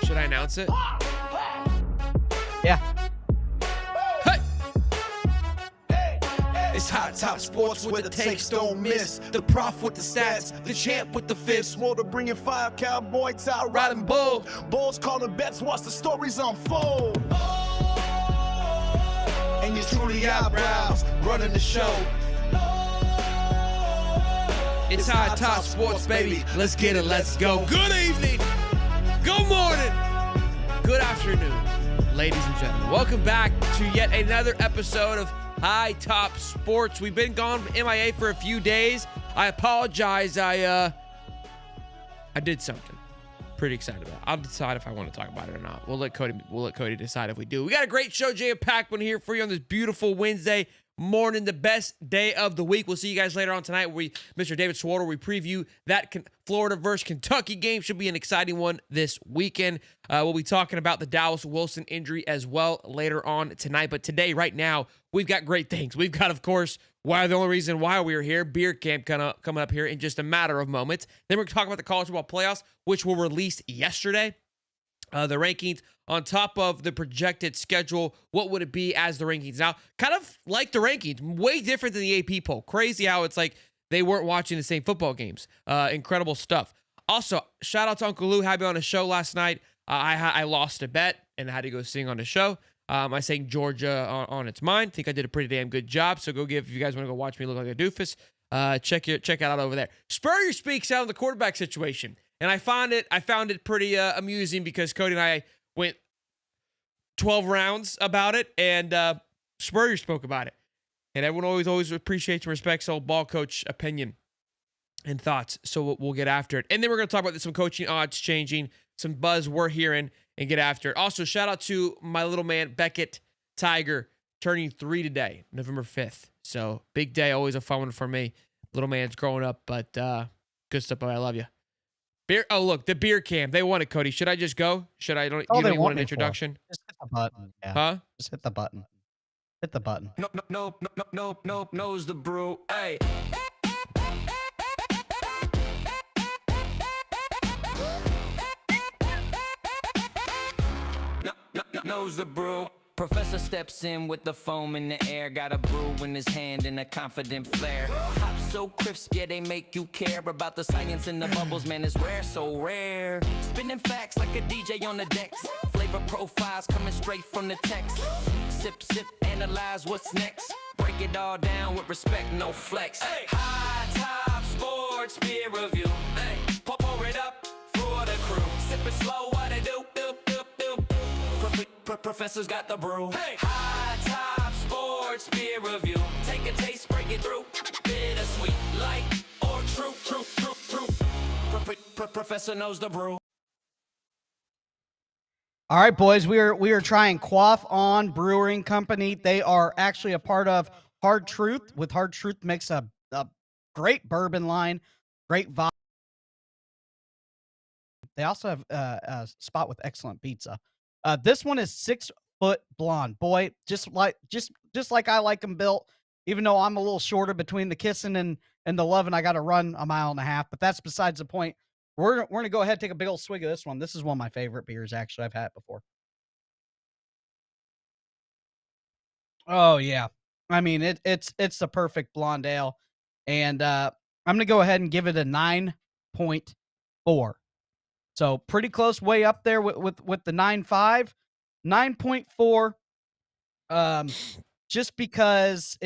Should I announce it? Yeah. Hey! It's Hot Top Sports where the takes don't miss. The prof with the stats, the champ with the fists. Swore to bringing fire, cowboy, tie riding bull. Bulls calling bets, watch the stories unfold. And your truly eyebrows running the show. It's Hot Top Sports, baby. Let's get it, let's go. Good evening, good morning, good afternoon, ladies and gentlemen. Welcome back to yet another episode of High Top Sports. We've been gone MIA for a few days. I apologize. I did something. Pretty excited about it. I'll decide if I want to talk about it or not. We'll let Cody decide if we do. We got a great show, jam-packed one here for you on this beautiful Wednesday morning, the best day of the week. We'll see you guys later on tonight. Mr. David Swarter, we preview that Florida versus Kentucky game. Should be an exciting one this weekend. We'll be talking about the Dallas Wilson injury as well later on tonight. But today, right now, we've got great things. We've got, of course, the only reason why we're here, beer camp coming up here in just a matter of moments. Then we're going to talk about the college football playoffs, which were released yesterday. The rankings on top of the projected schedule. What would it be as the rankings? Now, kind of like the rankings, way different than the AP poll. Crazy how it's like they weren't watching the same football games. Incredible stuff. Also, shout out to Uncle Lou. Had me on a show last night. I lost a bet and I had to go sing on the show. I sang Georgia on its mind. Think I did a pretty damn good job. So if you guys want to go watch me look like a doofus, check it out over there. SPurrier speaks out on the quarterback situation. And I found it pretty amusing because Cody and I went 12 rounds about it, and SPurrier spoke about it. And everyone always appreciates and respects old ball coach opinion and thoughts. So we'll get after it. And then we're going to talk about some coaching odds changing, some buzz we're hearing, and get after it. Also, shout out to my little man, Beckett Tiger, turning 3 today, November 5th. So big day, always a fun one for me. Little man's growing up, but good stuff, but I love you. Beer. Oh, look, the beer cam. They want it, Cody. Should I just go? Should I? You don't even want an introduction? Just hit the button. Yeah. Huh? Just hit the button. Hit the button. Nope, knows the brew. Hey. Knows the brew. Professor steps in with the foam in the air, got a brew in his hand and a confident flair. Hops so crisp, yeah, they make you care about the science in the bubbles, man, it's rare, so rare. Spinning facts like a DJ on the decks. Flavor profiles coming straight from the text. Sip, analyze what's next. Break it all down with respect, no flex. Hey. High Top Sports Beer Review. Hey. Pour it up for the crew. Sip it slow, what it do. Professor's got the brew. Hey. High Top Sports Beer Review. Take a taste, break it through. Bittersweet, light, or true. Professor knows the brew. All right, boys, we are trying Quaff On Brewing Company. They are actually a part of Hard Truth. With Hard Truth makes a great bourbon line, great vibe. They also have a spot with excellent pizza. This one is 6 foot blonde. Boy, just like I like them built. Even though I'm a little shorter between the kissing and the loving, I got to run a mile and a half. But that's besides the point. We're gonna go ahead and take a big old swig of this one. This is one of my favorite beers. Actually, I've had it before. Oh yeah, I mean it's the perfect blonde ale, and I'm gonna go ahead and give it a 9.4. So pretty close, way up there with the 9.5, 9.4. Just because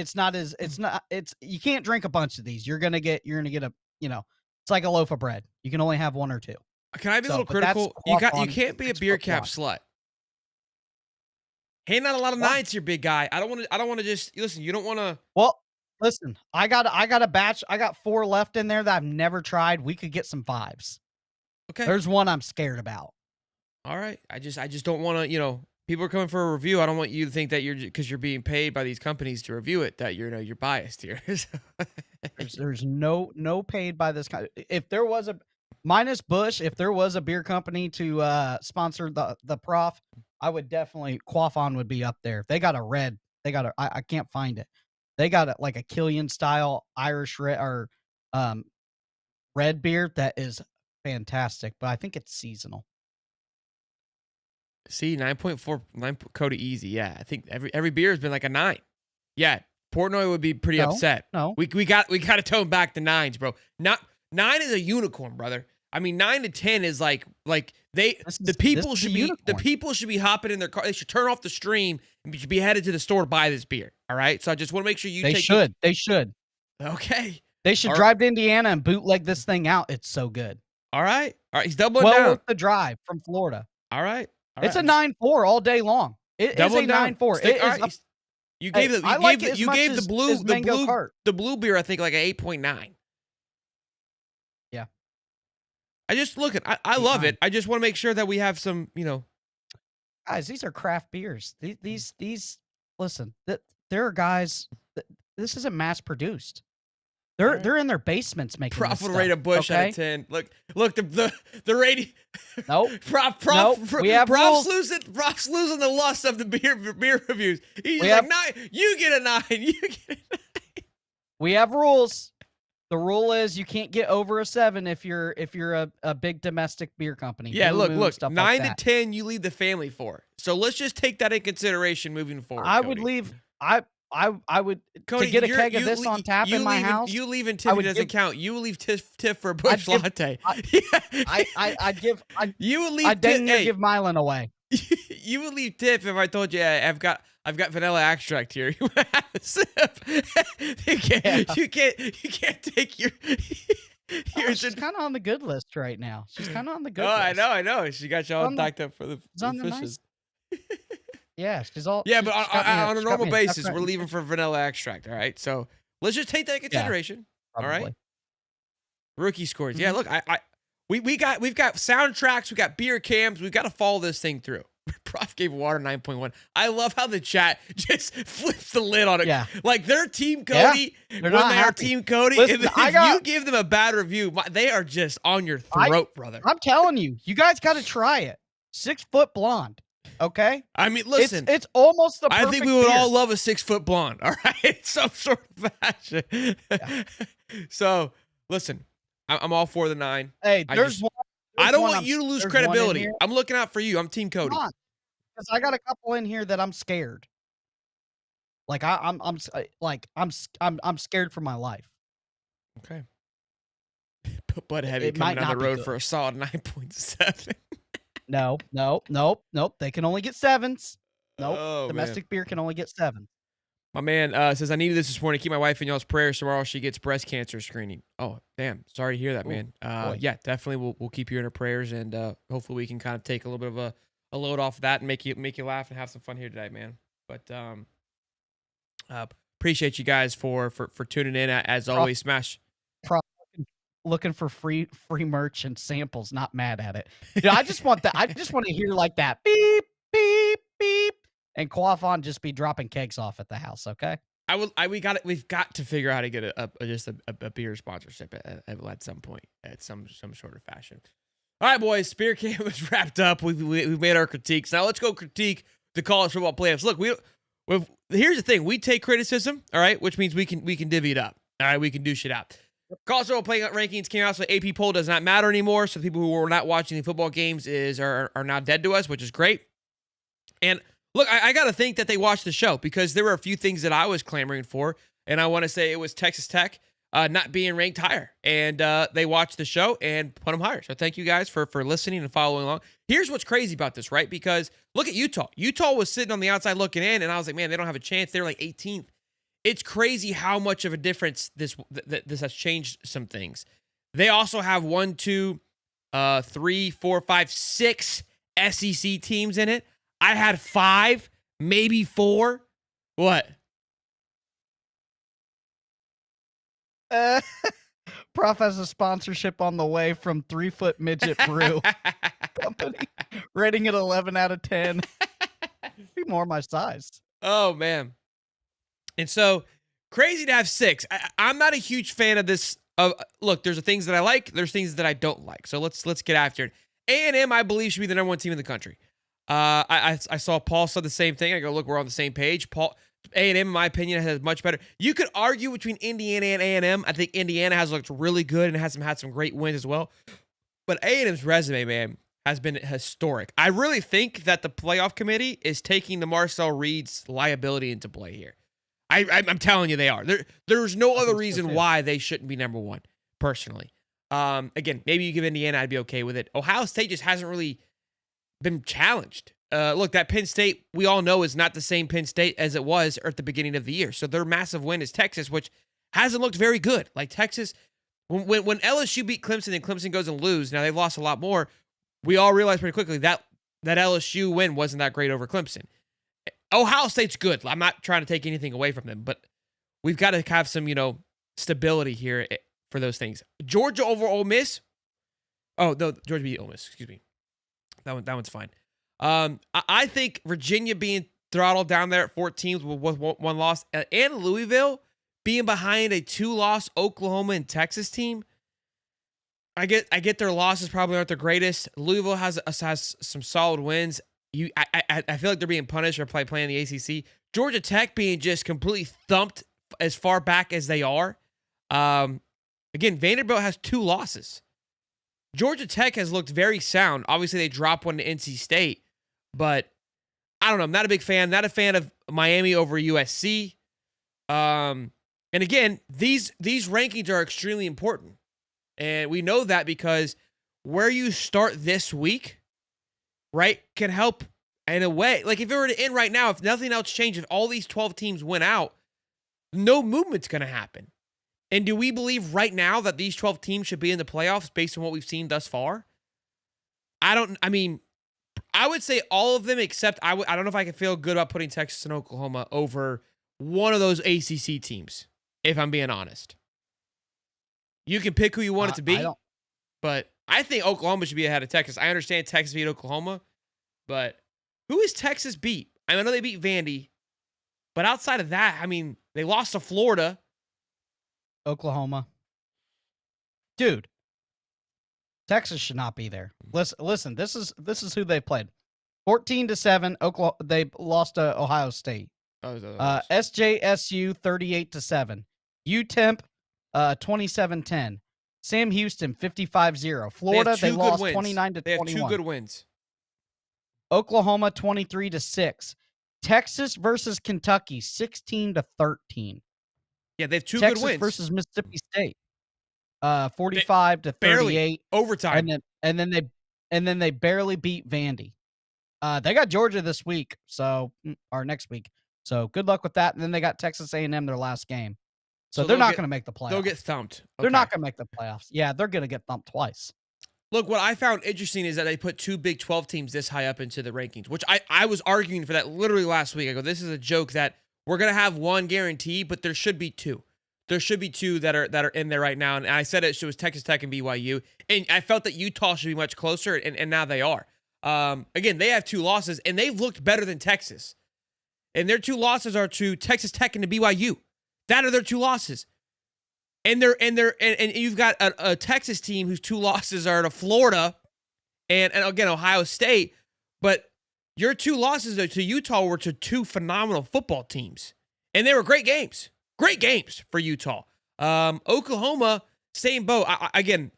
you can't drink a bunch of these. You're gonna get a, it's like a loaf of bread. You can only have one or two. Can I be a little critical? You can't be a beer cap slut. Hey, not a lot of nines here, big guy. I don't want to just listen. You don't want to. Well, listen. I got a batch. I got 4 left in there that I've never tried. We could get some 5s. Okay. There's one I'm scared about. All right. I just don't want to, people are coming for a review. I don't want you to think that because you're being paid by these companies to review it, that you're biased here. There's no paid by this kind. If there was minus Bush, if there was a beer company to sponsor the prof, I would definitely Quaff On would be up there. They got a red. I can't find it. They got like a Killian style Irish red beer that is fantastic, but I think it's seasonal. See, 9.4, Cody easy. Yeah, I think every beer has been like a 9. Yeah, Portnoy would be pretty upset. No, we got to tone back the 9s, bro. 9 is a unicorn, brother. I mean, 9 to 10 is like the people should be hopping in their car. They should turn off the stream and should be headed to the store to buy this beer. All right, so I just want to make sure They should. Okay. They should drive to Indiana and bootleg this thing out. It's so good. All right. He's doubling down. Worth the drive from Florida. All right. It's a 9.4 all day long. It is a 9.4. You gave the blue beer, I think, like an 8.9. Yeah. I love it. I just want to make sure that we have some, guys, these are craft beers. These listen, there are guys, this isn't mass produced. They're in their basements making profit this rate stuff, of Bush okay? out of 10. Look, the rating. Nope. We have Prof's losing the lust of the beer reviews. He's like 9. You get a 9. You get a 9. We have rules. The rule is you can't get over a 7 if you're a big domestic beer company. Yeah, Blue Moon, look, stuff 9 like to 10 you leave the family for. So let's just take that in consideration moving forward. I Cody. would leave. I would Cody, to get a keg of this on tap in my house. You leaving Tiffany doesn't count. You would leave Tiff for a Bush latte. I'd give. You would leave. I'd dang near give Mylan away. You would leave Tiff if I told you I've got vanilla extract here. You want to have a sip? You can't take your. She's kind of on the good list right now. She's kind of on the good list. Oh, I know. She got you all docked up for the fishes. Yeah, she's all. Yeah, but on a normal basis, we're leaving for vanilla extract. All right, so let's just take that into consideration. All right. Rookie scores. Yeah, look, we've got soundtracks, we got beer cams, we've got to follow this thing through. Prof gave water 9.1. I love how the chat just flips the lid on it. Yeah. Like they're Team Cody when they are Team Cody. Listen, if you give them a bad review, they are just on your throat, brother. I'm telling you, you guys got to try it. 6 foot blonde. Okay. I mean, listen, it's almost the perfect I think we would beer. all love a 6 foot blonde. All right. Some sort of fashion. Yeah. So listen, I'm all for the 9. Hey, I don't want you to lose credibility. I'm looking out for you. I'm Team Cody. Because I got a couple in here that I'm scared. Like I'm scared for my life. Okay. But heavy coming down the road for a solid 9.7. Nope. They can only get 7s. Nope. Oh, domestic beer can only get 7. My man says, I needed this morning to keep my wife in y'all's prayers tomorrow. She gets breast cancer screening. Oh, damn. Sorry to hear that, man. Yeah, definitely we'll keep you in our prayers, and hopefully we can kind of take a little bit of a load off of that and make you laugh and have some fun here today, man. But appreciate you guys for tuning in. As always, smash. Looking for free merch and samples, not mad at it. Yeah, I just want that. I just want to hear like that beep, beep, beep, and Quaffon just be dropping kegs off at the house. Okay. We've got to figure out how to get a beer sponsorship at some point, at some sort of fashion. All right, boys. Spear Camp is wrapped up. We've made our critiques. Now let's go critique the college football playoffs. Look, here's the thing. We take criticism, all right, which means we can divvy it up. All right, we can do shit out. College football playoff rankings came out, so the AP poll does not matter anymore. So the people who were not watching the football games are now dead to us, which is great. And look, I got to think that they watched the show because there were a few things that I was clamoring for, and I want to say it was Texas Tech not being ranked higher, and they watched the show and put them higher. So thank you guys for listening and following along. Here's what's crazy about this, right? Because look at Utah. Utah was sitting on the outside looking in, and I was like, man, they don't have a chance. They're like 18th. It's crazy how much of a difference this has changed some things. They also have 1, 2, 3, 4, 5, 6 SEC teams in it. I had 5, maybe 4. What? Prof has a sponsorship on the way from 3 Foot Midget Brew Company, rating it 11 out of 10. Be more my size. Oh man. And so crazy to have 6. I'm not a huge fan of this. Look, there's things that I like. There's things that I don't like. So let's get after it. A&M, I believe, should be the number 1 team in the country. I saw Paul said the same thing. I go, look, we're on the same page. A&M, in my opinion, has much better. You could argue between Indiana and A&M. I think Indiana has looked really good and has had some great wins as well. But A&M's resume, man, has been historic. I really think that the playoff committee is taking the Marcel Reed's liability into play here. I'm telling you they are. There's no other reason why they shouldn't be number one, personally. Again, maybe you give Indiana, I'd be okay with it. Ohio State just hasn't really been challenged. Look, that Penn State, we all know, is not the same Penn State as it was at the beginning of the year. So their massive win is Texas, which hasn't looked very good. Like Texas, when LSU beat Clemson and Clemson goes and lose, now they've lost a lot more, we all realized pretty quickly that LSU win wasn't that great over Clemson. Ohio State's good. I'm not trying to take anything away from them, but we've got to have some, stability here for those things. Georgia over Ole Miss. Oh, no, Georgia beat Ole Miss. Excuse me. That one's fine. I think Virginia being throttled down there at 14 with one loss, and Louisville being behind a 2-loss Oklahoma and Texas team. I get their losses probably aren't the greatest. Louisville has some solid wins. I feel like they're being punished for playing the ACC. Georgia Tech being just completely thumped as far back as they are. Again, Vanderbilt has 2 losses. Georgia Tech has looked very sound. Obviously, they dropped one to NC State, but I don't know. I'm not a big fan. Not a fan of Miami over USC. And again, these rankings are extremely important. And we know that because where you start this week, right, can help in a way. Like if it were to end right now, if nothing else changed, if all these 12 teams went out, no movement's going to happen. And do we believe right now that these 12 teams should be in the playoffs based on what we've seen thus far? I would say all of them except I don't know if I can feel good about putting Texas and Oklahoma over one of those ACC teams, if I'm being honest. You can pick who you want it to be, but I think Oklahoma should be ahead of Texas. I understand Texas beat Oklahoma, but who is Texas beat? I know they beat Vandy, but outside of that, they lost to Florida. Oklahoma. Dude, Texas should not be there. Listen, this is who they played. 14-7, Oklahoma, they lost to Ohio State. SJSU 38-7. UTEP 27-10. Sam Houston 55-0. Florida, they lost 29-21. They have 2 good wins. Oklahoma 23-6. Texas versus Kentucky 16-13. Yeah, they have 2 Texas good wins. versus Mississippi State 45-38. Barely overtime. And then they barely beat Vandy. They got Georgia this week, or next week. So good luck with that. And then they got Texas A&M their last game. So they're not going to make the playoffs. They'll get thumped. Okay. They're not going to make the playoffs. Yeah, they're going to get thumped twice. Look, what I found interesting is that they put 2 Big 12 teams this high up into the rankings, which I was arguing for that literally last week. I go, this is a joke that we're going to have one guarantee, but there should be 2. There should be 2 that are in there right now. And I said it was Texas Tech and BYU. And I felt that Utah should be much closer, and now they are. Again, they have 2 losses, and they've looked better than Texas. And their 2 losses are to Texas Tech and to BYU. That are their 2 losses. And you've got a Texas team whose 2 losses are to Florida and again Ohio State, but your 2 losses to Utah were to 2 phenomenal football teams, and they were great games for Utah. Oklahoma, same boat. Again,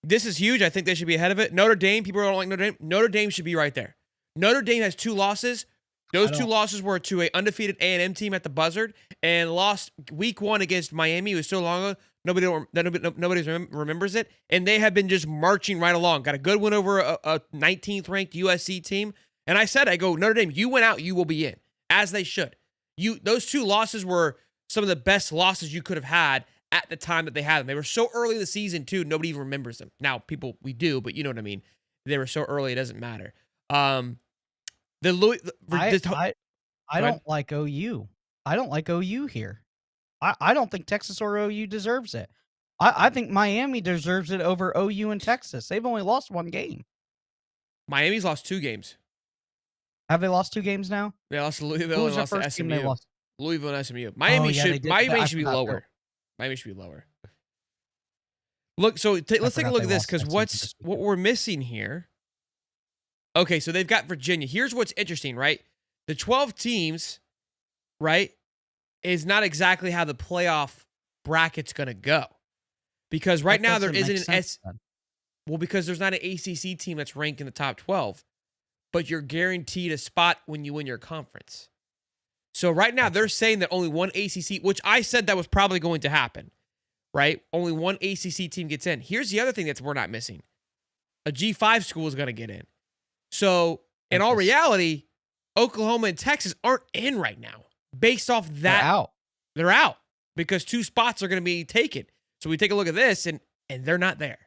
this is huge. I think they should be ahead of it. Notre Dame, people don't like Notre Dame. Notre Dame should be right there. Notre Dame has 2 losses. Those 2 losses were to an undefeated A&M team at the Buzzard and lost week 1 against Miami. It was so long ago, nobody remembers it. And they have been just marching right along. Got a good win over a 19th ranked USC team. And I said, Notre Dame, you went out, you will be in, as they should. Those 2 losses were some of the best losses you could have had at the time that they had them. They were so early in the season, too, nobody even remembers them. Now, we do, but you know what I mean. They were so early, it doesn't matter. I don't like OU. I don't like OU here. I don't think Texas or OU deserves it. I think Miami deserves it over OU and Texas. They've only lost 1 game. Miami's lost 2 games. Have they lost 2 games now? They lost to Louisville and lost to SMU. Louisville and SMU. Miami should be lower. Miami should be lower. Look, so let's take a look at this because what we're missing here. Okay, so they've got Virginia. Here's what's interesting, right? The 12 teams, right, is not exactly how the playoff bracket's going to go. Because right now there isn't Well, because there's not an ACC team that's ranked in the top 12, but you're guaranteed a spot when you win your conference. So right now they're saying that only one ACC, which I said that was probably going to happen, right? Only one ACC team gets in. Here's the other thing that we're not missing. A G5 school is going to get in. So in all reality, Oklahoma and Texas aren't in right now. Based off that, they're out because 2 spots are going to be taken. So we take a look at this, and they're not there.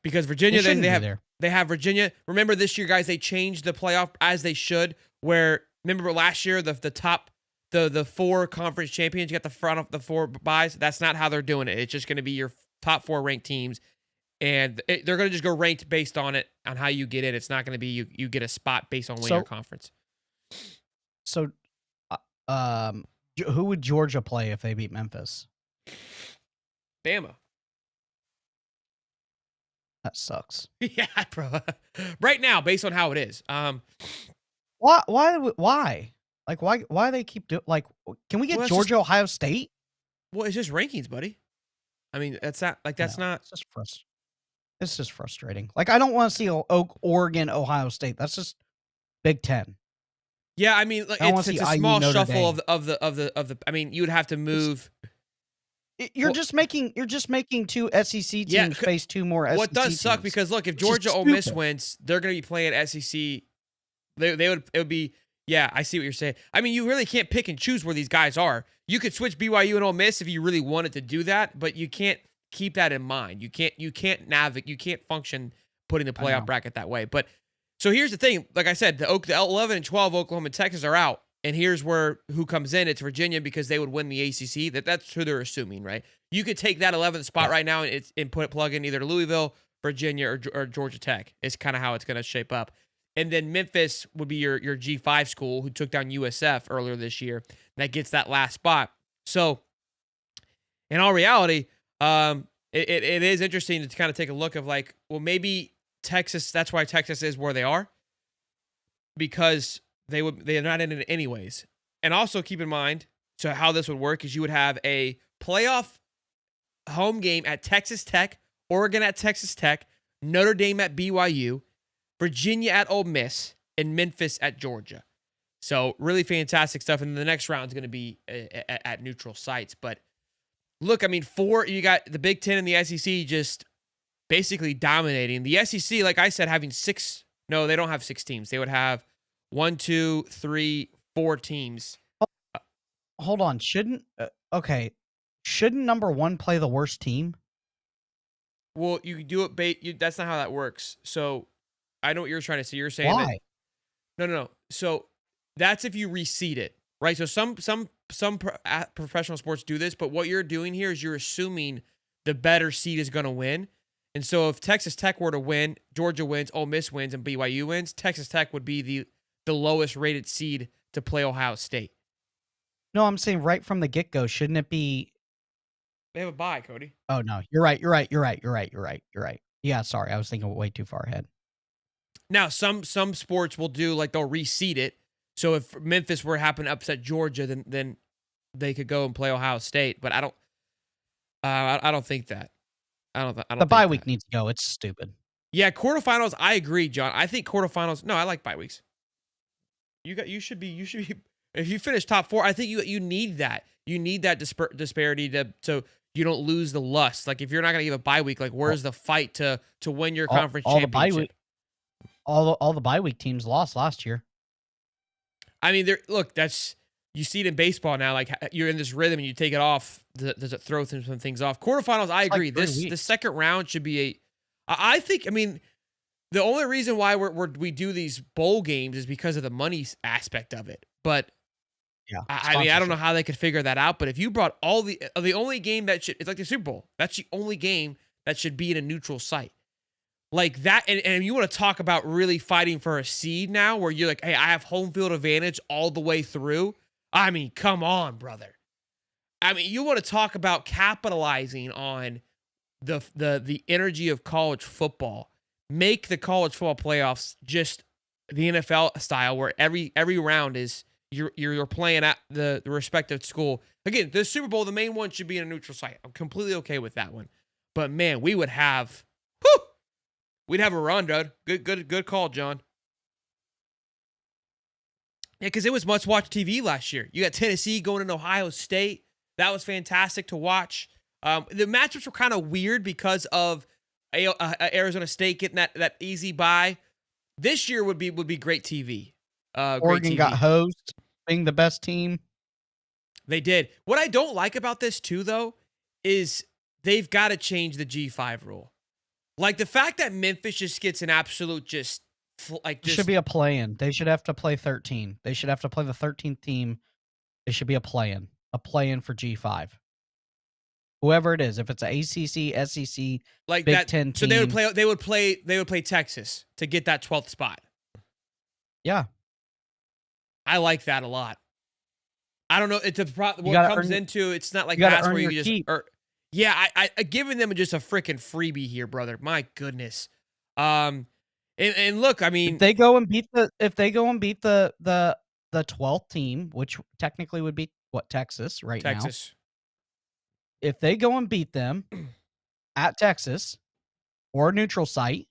Because Virginia, they have Virginia. Remember this year, guys, they changed the playoff as they should. Where remember last year, the top, the 4 conference champions, you got the front of the 4 buys. That's not how they're doing it. It's just going to be your top 4 ranked teams, and they're going to just go ranked based on it, on how you get in. It's not going to be you get a spot based on winning your conference. So, who would Georgia play if they beat Memphis? Bama. That sucks. Yeah, bro. Right now, based on how it is. Why? Like, why they keep doing, like, can we get Georgia, Ohio State? Well, it's just rankings, buddy. I mean, that's not, like, that's not. It's just frustrating. Like, I don't want to see Oregon, Ohio State. That's just Big Ten. Yeah, I mean, it's a small shuffle of the. I mean, you would have to move. You're just making 2 SEC teams face 2 more SEC What does suck, teams. because look, if Georgia Ole Miss wins, they're going to be playing SEC. It would be, yeah, I see what you're saying. I mean, you really can't pick and choose where these guys are. You could switch BYU and Ole Miss if you really wanted to do that, but you can't keep that in mind. You can't navigate. You can't function putting the playoff bracket that way. But so here's the thing. Like I said, the 11 and 12 Oklahoma and Texas are out. And here's who comes in. It's Virginia, because they would win the ACC. That's who they're assuming, right? You could take that 11th spot right now and plug in either Louisville, Virginia, or Georgia Tech. It's kind of how it's going to shape up. And then Memphis would be your G5 school, who took down USF earlier this year. That gets that last spot. So in all reality, it is interesting to kind of take a look of, like, well, maybe Texas, that's why Texas is where they are, because they're not in it anyways. And also keep in mind, so how this would work is you would have a playoff home game at Texas Tech, Oregon at Texas Tech, Notre Dame at BYU, Virginia at Ole Miss, and Memphis at Georgia. So really fantastic stuff. And the next round is going to be at neutral sites. But look, I mean, you got the Big Ten and the SEC just basically dominating. The SEC, like I said, having 6. No, they don't have 6 teams. They would have 1, 2, 3, 4 teams. Hold on. Shouldn't number 1 play the worst team? Well, you do it. That's not how that works. So I know what you're trying to say. You're saying why? No. So that's if you reseed it, right? So some professional sports do this, but what you're doing here is you're assuming the better seed is going to win. And so if Texas Tech were to win, Georgia wins, Ole Miss wins, and BYU wins, Texas Tech would be the lowest rated seed to play Ohio State. No, I'm saying right from the get-go, shouldn't it be? They have a bye, Cody. Oh, no. You're right. Yeah, sorry. I was thinking way too far ahead. Now, some sports will do, like, they'll reseed it. So if Memphis were to happen to upset Georgia, then they could go and play Ohio State. But I don't think that. I don't. The bye week needs to go. It's stupid. Yeah, quarterfinals. I agree, John. I think quarterfinals. No, I like bye weeks. You should be. If you finish top 4, I think you need that. You need that disparity so you don't lose the lust. Like, if you're not going to give a bye week, like, where's the fight to win your conference championship? All the bye week teams lost last year. I mean, you see it in baseball now. Like, you're in this rhythm and you take it off. Does it throw some things off? Quarterfinals, I agree. The second round should be I think. I mean, the only reason why we do these bowl games is because of the money aspect of it. But yeah, I mean, I don't know how they could figure that out. But if you brought the only game it's like the Super Bowl. That's the only game that should be in a neutral site. Like that, and you want to talk about really fighting for a seed now, where you're like, hey, I have home field advantage all the way through. I mean, come on, brother. I mean, you want to talk about capitalizing on the energy of college football. Make the college football playoffs just the NFL style, where every round is you're playing at the respective school. Again, the Super Bowl, the main one should be in a neutral site. I'm completely okay with that one. But man, we'd have a run, dude. Good call, John. Yeah, because it was must-watch TV last year. You got Tennessee going into Ohio State. That was fantastic to watch. The matchups were kind of weird because of Arizona State getting that easy bye. This year would be great TV. Oregon TV. got hosed, being the best team. They did. What I don't like about this too, though, is they've got to change the G5 rule. Like the fact that Memphis just gets an absolute It should be a play-in. They should have to play 13. They should have to play the 13th team. It should be a play-in for G5. Whoever it is, if it's an ACC, SEC, like Big that, Ten team. So they would play Texas to get that 12th spot. Yeah, I like that a lot. I don't know. It's what it comes into. It's not like that's where you just. I giving them just a freaking freebie here, brother. My goodness. And look, I mean, if they go and beat the 12th team, which technically would be Texas now. Texas. If they go and beat them at Texas or a neutral site,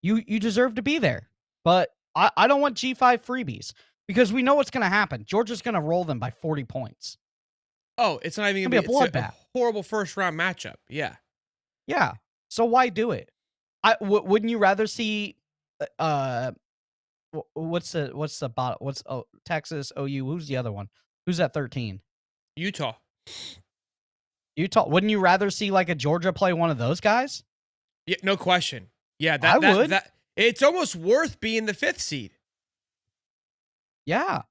you deserve to be there. But I don't want G5 freebies because we know what's going to happen. Georgia's going to roll them by 40 points. Oh, it's not even going to be a bloodbath. A horrible first-round matchup. Yeah. Yeah. So why do it? Wouldn't you rather see Texas, OU? Who's the other one? Who's at 13? Utah. Wouldn't you rather see like a Georgia play one of those guys? Yeah, no question. Yeah, I would. It's almost worth being the 5th seed. Yeah.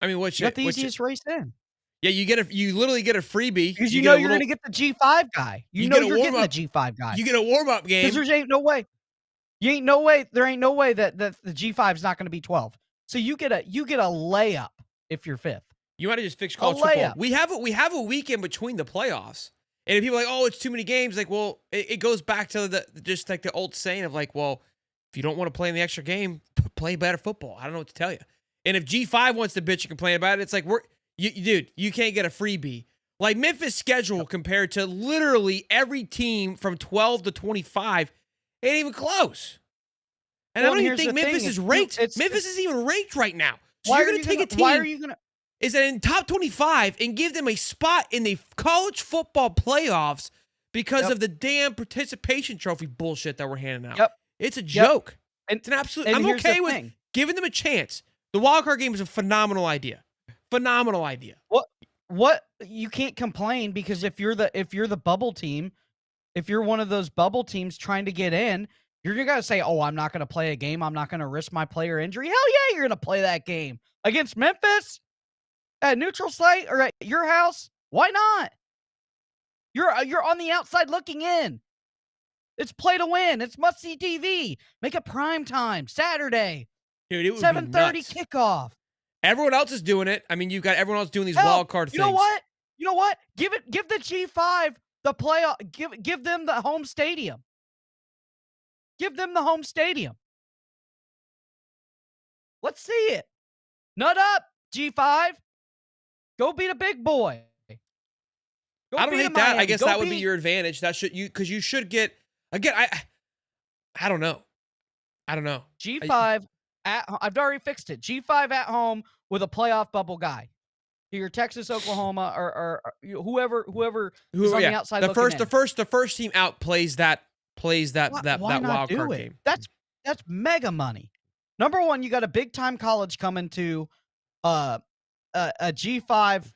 I mean, you got the easiest race in. Yeah, you literally get a freebie because you're going to get the G5 guy. You're getting the G5 guy. You get a warm-up game. Because there ain't no way that the G5 is not going to be 12. So you get a layup if you're 5th. You might have just fixed college football. We have a weekend between the playoffs. And if people are like, oh, it's too many games, like, well, it goes back to the old saying of like, well, if you don't want to play in the extra game, play better football. I don't know what to tell you. And if G5 wants to bitch and complain about it, it's like, dude, you can't get a freebie. Like Memphis' schedule compared to literally every team from 12 to 25 ain't even close. And I don't even think Memphis is ranked. Memphis isn't even ranked right now. So you're going to take a team. Why are you going to? Is that in top 25 and give them a spot in the college football playoffs because of the damn participation trophy bullshit that we're handing out. Yep. It's a joke. And it's an absolute. And I'm okay with giving them a chance. The wildcard game is a phenomenal idea. Phenomenal idea. What you can't complain because if you're the bubble team, if you're one of those bubble teams trying to get in, you're gonna say, "Oh, I'm not gonna play a game. I'm not gonna risk my player injury." Hell yeah, you're gonna play that game against Memphis at neutral site or at your house. Why not? You're on the outside looking in. It's play to win. It's must see TV. Make it prime time Saturday. Dude, it would 7:30 kickoff. Everyone else is doing it. I mean, you've got everyone else doing these wild card things. You know what? Give the G5 the playoff. Give them the home stadium. Give them the home stadium. Let's see it. Nut up, G5. Go beat a big boy. I don't hate that. I guess that would be your advantage. That should because you should get again. I don't know. G5 I've already fixed it. G5 at home with a playoff bubble guy. Your Texas, Oklahoma, or whoever is on the outside. The first team out plays that Why wild card it? game. That's mega money. Number one, you got a big time college coming to a G5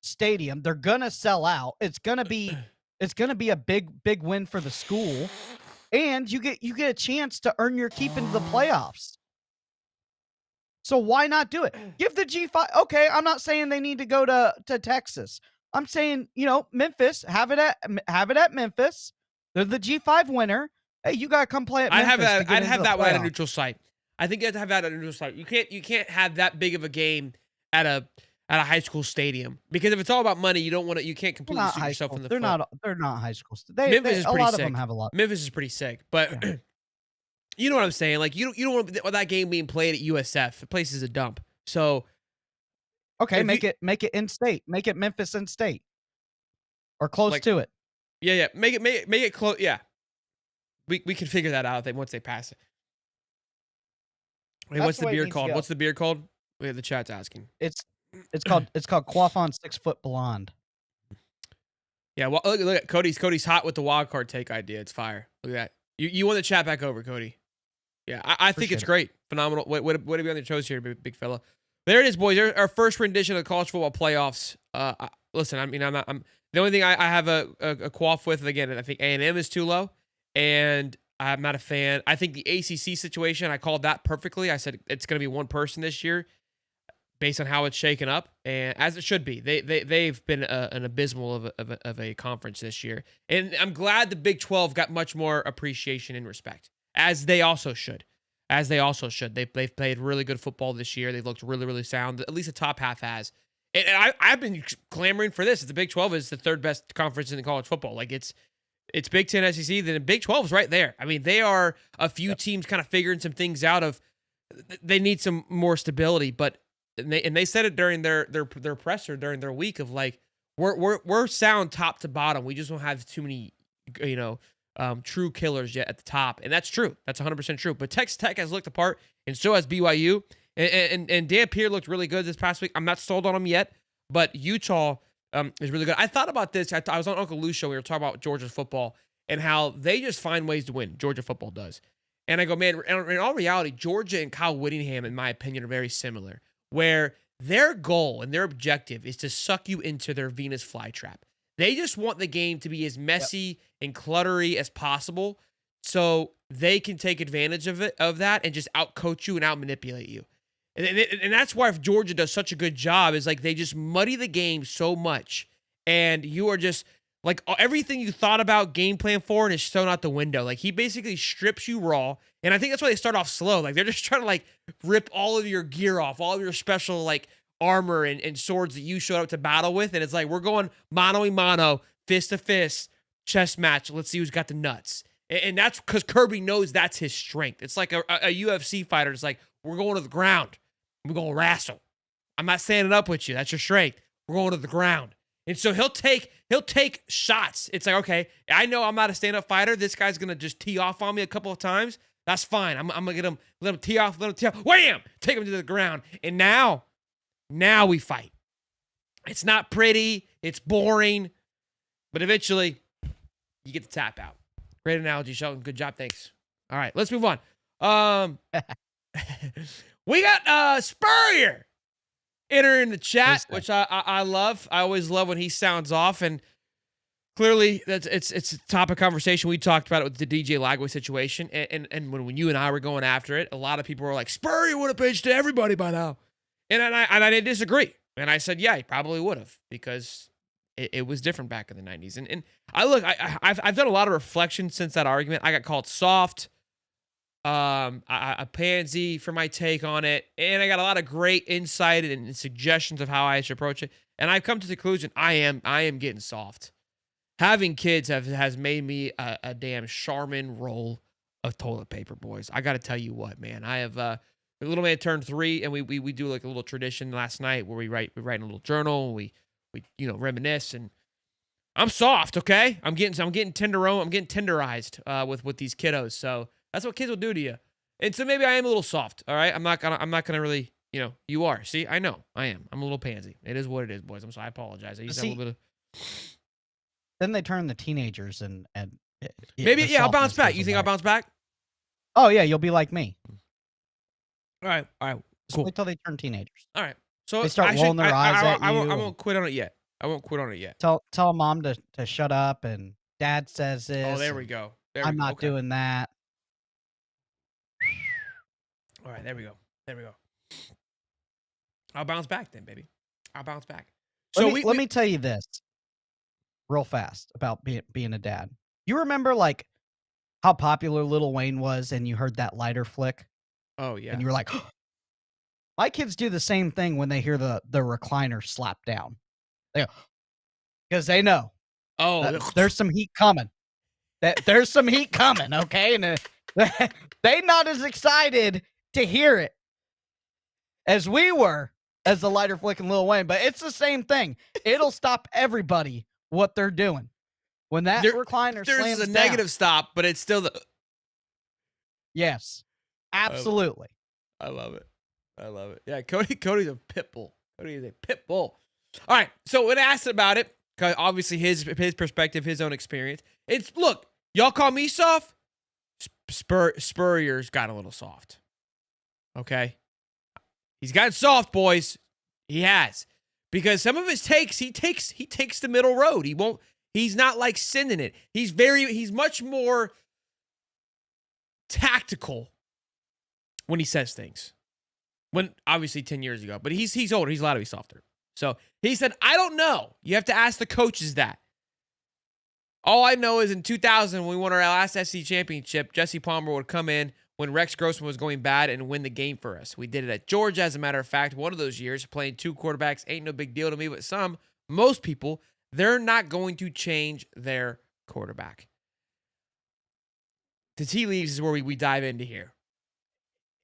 stadium. They're gonna sell out. It's gonna be a big win for the school, and you get a chance to earn your keep into the playoffs. So why not do it? Give the G5. Okay, I'm not saying they need to go to Texas. I'm saying, Memphis, have it at Memphis. They're the G5 winner. Hey, you gotta come play at Memphis. I'd have that one at a neutral site. I think you have to have that at a neutral site. You can't have that big of a game at a high school stadium because if it's all about money, you can't completely shoot yourself in the foot. They're not high school. Memphis is pretty sick. A lot of them have a lot. Memphis is pretty sick, but. Yeah. You know what I'm saying? Like you don't want that game being played at USF. The place is a dump. So, okay, make it in state. Make it Memphis in state, or close to it. Yeah. Make it close. Yeah. We can figure that out once they pass it. Wait, what's the beer called? What's the beer called? We have the chat's asking. It's called Quaffon 6 Foot Blonde. Yeah, well, look at Cody's hot with the wild card take idea. It's fire. Look at that. You won the chat back over, Cody. Yeah, I think it's great. Phenomenal. What have you on the chose here, big fella? There it is, boys. There's our first rendition of the college football playoffs. Listen, I mean, I'm the only thing I have a quaff with, again, I think A&M is too low, and I'm not a fan. I think the ACC situation, I called that perfectly. I said it's going to be one person this year based on how it's shaken up, and as it should be. They've been an abysmal of a conference this year, and I'm glad the Big 12 got much more appreciation and respect, as they also should. They've played really good football this year. They've looked really, really sound. At least the top half has. And I've been clamoring for this. The Big 12 is the third best conference in college football. Like it's Big 10, SEC. Then the Big 12 is right there. I mean, they are a few teams kind of figuring some things out of. They need some more stability, but they said it during their presser during their week of like we're sound top to bottom. We just don't have too many true killers yet at the top, and that's true. That's 100% true. But Texas Tech has looked apart, and so has BYU. And Dan Pierre looked really good this past week. I'm not sold on him yet, but Utah is really good. I thought about this. I was on Uncle Lou's show. We were talking about Georgia's football and how they just find ways to win. Georgia football does. And I go, man, in all reality, Georgia and Kyle Whittingham, in my opinion, are very similar, where their goal and their objective is to suck you into their Venus flytrap. They just want the game to be as messy and cluttery as possible so they can take advantage of that and just out-coach you and out-manipulate you. And that's why if Georgia does such a good job is like they just muddy the game so much, and you are just like everything you thought about game plan for and is thrown out the window. Like he basically strips you raw, and I think that's why they start off slow. Like they're just trying to like rip all of your gear off, all of your special like armor and swords that you showed up to battle with, and it's like we're going mano-a-mano, fist-to-fist, chess match. Let's see who's got the nuts. And that's because Kirby knows that's his strength. It's like a UFC fighter. It's like we're going to the ground. We're going to wrestle. I'm not standing up with you. That's your strength. We're going to the ground. And so he'll take shots. It's like, okay, I know I'm not a stand-up fighter. This guy's going to just tee off on me a couple of times. That's fine. I'm going to let him tee off. Wham! Take him to the ground. And now we fight. It's not pretty. It's boring. But eventually, you get the tap out. Great analogy, Sheldon. Good job. Thanks. All right, let's move on. We got SPurrier entering the chat, which I love. I always love when he sounds off, and clearly it's a topic of conversation. We talked about it with the DJ Lagway situation, and when you and I were going after it, a lot of people were like, SPurrier would have pitched to everybody by now, and I didn't disagree, and I said, yeah, he probably would have, because it was different back in the 90s, and I've done a lot of reflection since that argument. I got called soft. A pansy for my take on it, and I got a lot of great insight and suggestions of how I should approach it. And I've come to the conclusion I am getting soft. Having kids has made me a damn Charmin roll of toilet paper, boys. I got to tell you what, man. I have the little man turned 3, and we do like a little tradition last night where we write in a little journal. We reminisce, and I'm soft. Okay, I'm getting tenderized with these kiddos. So. That's what kids will do to you. And so maybe I am a little soft, all right? I'm not gonna really, you are. See, I know. I am. I'm a little pansy. It is what it is, boys. I apologize. I used to have a little bit of... Then they turn the teenagers and maybe, yeah, I'll bounce back. You think I'll bounce back? Oh, yeah, you'll be like me. All right, cool. Just wait till they turn teenagers. All right. So they start rolling their eyes at you. I won't quit on it yet. Tell mom to shut up, and dad says this. Oh, there we go. I'm not doing that. All right, there we go. I'll bounce back then, baby. I'll bounce back. So let me tell you this real fast about being a dad. You remember like how popular Lil Wayne was, and you heard that lighter flick? Oh, yeah. And you were like, oh. My kids do the same thing when they hear the recliner slap down. They go, because they know. Oh, there's some heat coming. There's some heat coming, okay? And they not as excited to hear it as we were as the lighter flick and Lil Wayne, but it's the same thing. It'll stop everybody what they're doing When that recliner there's slams a down, negative stop, but it's still the. yes, absolutely. I love it. I love it. Yeah, Cody's a pit bull. Cody is a pit bull. All right, so when asked about it, because obviously his perspective, his own experience, it's look, y'all call me soft. Spurrier's got a little soft. Okay, he's gotten soft, boys. He has, because some of his takes, he takes the middle road. He's not like sending it. He's much more tactical when he says things. When obviously 10 years ago, but he's older. He's allowed to be softer. So he said, I don't know. You have to ask the coaches that. All I know is in 2000, when we won our last SEC championship, Jesse Palmer would come in when Rex Grossman was going bad and win the game for us. We did it at Georgia, as a matter of fact. One of those years, playing 2 quarterbacks ain't no big deal to me, but most people, they're not going to change their quarterback. The tea leaves is where we dive into here.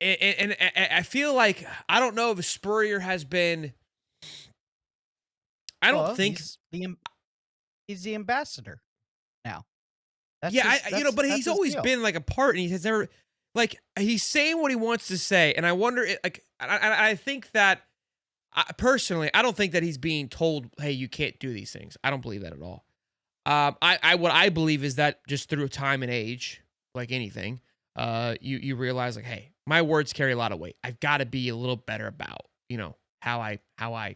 And I feel like, I don't know if Spurrier has been, I don't think. He's the ambassador now. But he's always been like a part, and he has never, like, he's saying what he wants to say. And I wonder, I think that, personally, I don't think that he's being told, hey, you can't do these things. I don't believe that at all. What I believe is that just through time and age, like anything, you realize, like, hey, my words carry a lot of weight. I've got to be a little better about, how I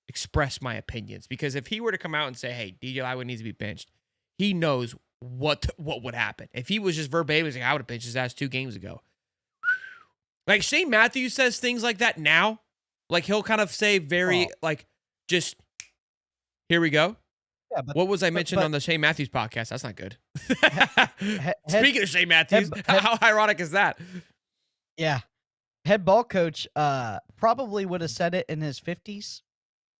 express my opinions. Because if he were to come out and say, hey, DJ Lightweight needs to be benched, he knows what would happen. If he was just verbatim, he's like, I would have benched his ass 2 games ago. Like Shane Matthews says things like that now. Like he'll kind of say just, here we go. Yeah, what was I mentioned on the Shane Matthews podcast? That's not good. Speaking of Shane Matthews, how ironic is that? Yeah. Head ball coach probably would have said it in his 50s.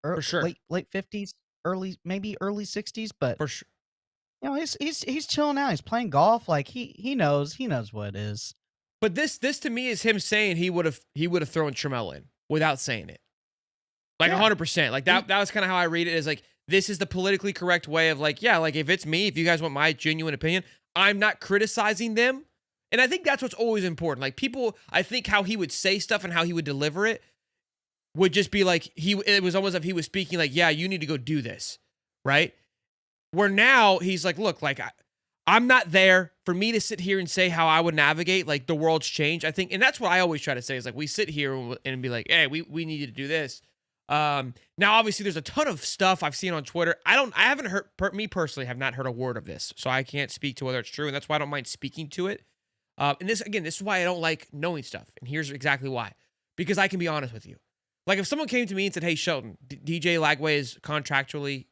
For sure. Late 50s, maybe early 60s, but for sure. He's chilling out. He's playing golf. Like he knows what it is. But this to me is him saying he would have thrown Trammell in without saying it. Like 100%. Like that was kind of how I read it, is like, this is the politically correct way of like, yeah, like if it's me, if you guys want my genuine opinion, I'm not criticizing them. And I think that's what's always important. Like people, I think how he would say stuff and how he would deliver it would just be like, it was almost like he was speaking like, yeah, you need to go do this. Right. Where now he's like, look, like I'm not there for me to sit here and say how I would navigate. Like the world's changed, I think. And that's what I always try to say is like, we sit here and be like, hey, we need to do this. Now obviously there's a ton of stuff I've seen on Twitter. I haven't heard, me personally have not heard a word of this, so I can't speak to whether it's true, and that's why I don't mind speaking to it. And this is why I don't like knowing stuff, and here's exactly why. Because I can be honest with you. Like if someone came to me and said, hey Shelton, DJ Lagway is contractually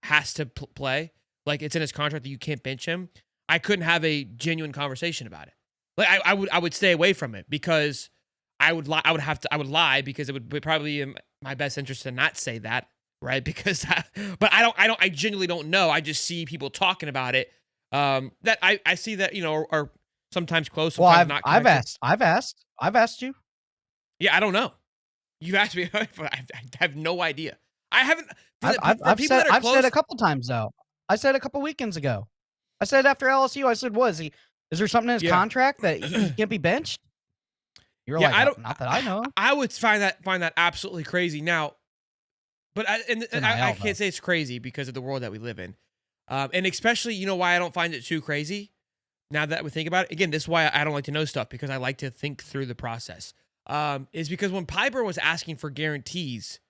has to play, like it's in his contract that you can't bench him, I couldn't have a genuine conversation about it. Like I would stay away from it, because I would lie because it would be probably in my best interest to not say that, right? Because, but I genuinely don't know. I just see people talking about it. That I see that, are sometimes close, sometimes not. I've asked you. Yeah, I don't know. You've asked me, but I have no idea. I haven't. I've said a couple times though. I said a couple weekends ago. I said after LSU, I said, is there something in his contract that he can't be benched? You're like, not that I know. I would find that absolutely crazy now, but I can't say it's crazy because of the world that we live in, and especially why I don't find it too crazy. Now that we think about it, again, this is why I don't like to know stuff, because I like to think through the process. Is because when Piper was asking for guarantees,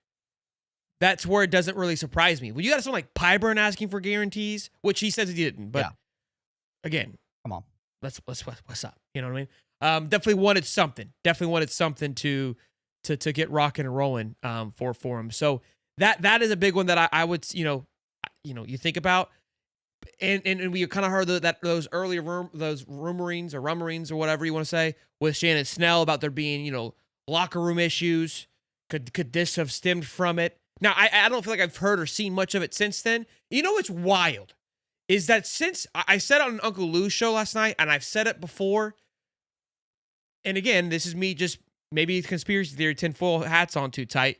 that's where it doesn't really surprise me. When you got someone like Piper asking for guarantees, which he says he didn't, but again, come on, let's what's up? You know what I mean? Definitely wanted something. to get rocking and rolling for him. So that is a big one that I would you think about, and we kind of heard those earlier those rumorings or whatever you want to say with Shannon Snell about there being locker room issues. Could this have stemmed from it? Now I don't feel like I've heard or seen much of it since then. What's wild is that since I said it on Uncle Lou's show last night, and I've said it before. And again, this is me just maybe conspiracy theory, tinfoil hats on too tight.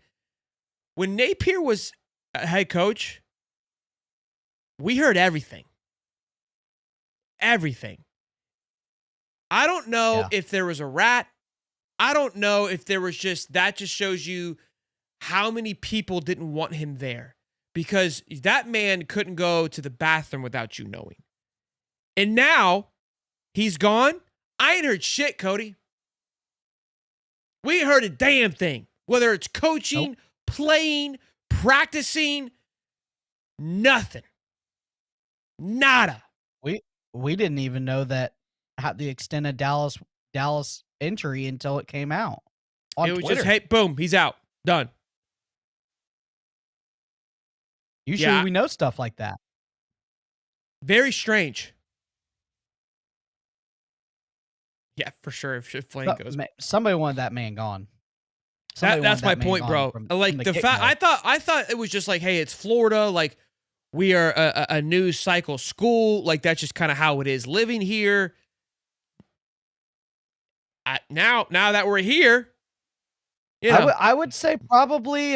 When Napier was a head coach, we heard everything. Everything. I don't know if there was a rat. I don't know if there was that just shows you how many people didn't want him there, because that man couldn't go to the bathroom without you knowing. And now he's gone. I ain't heard shit, Cody. We ain't heard a damn thing. Whether it's coaching, playing, practicing, nothing. Nada. We didn't even know that the extent of Dallas injury until it came out on Twitter. Twitter. Just, hey, boom, he's out. Done. Usually we know stuff like that. Very strange. Yeah, for sure. If Flame goes, somebody wanted that man gone. That's my point, bro. Like the fact, I thought it was just like, hey, it's Florida. Like we are a news cycle school. Like that's just kind of how it is living here. Now that we're here, I would say probably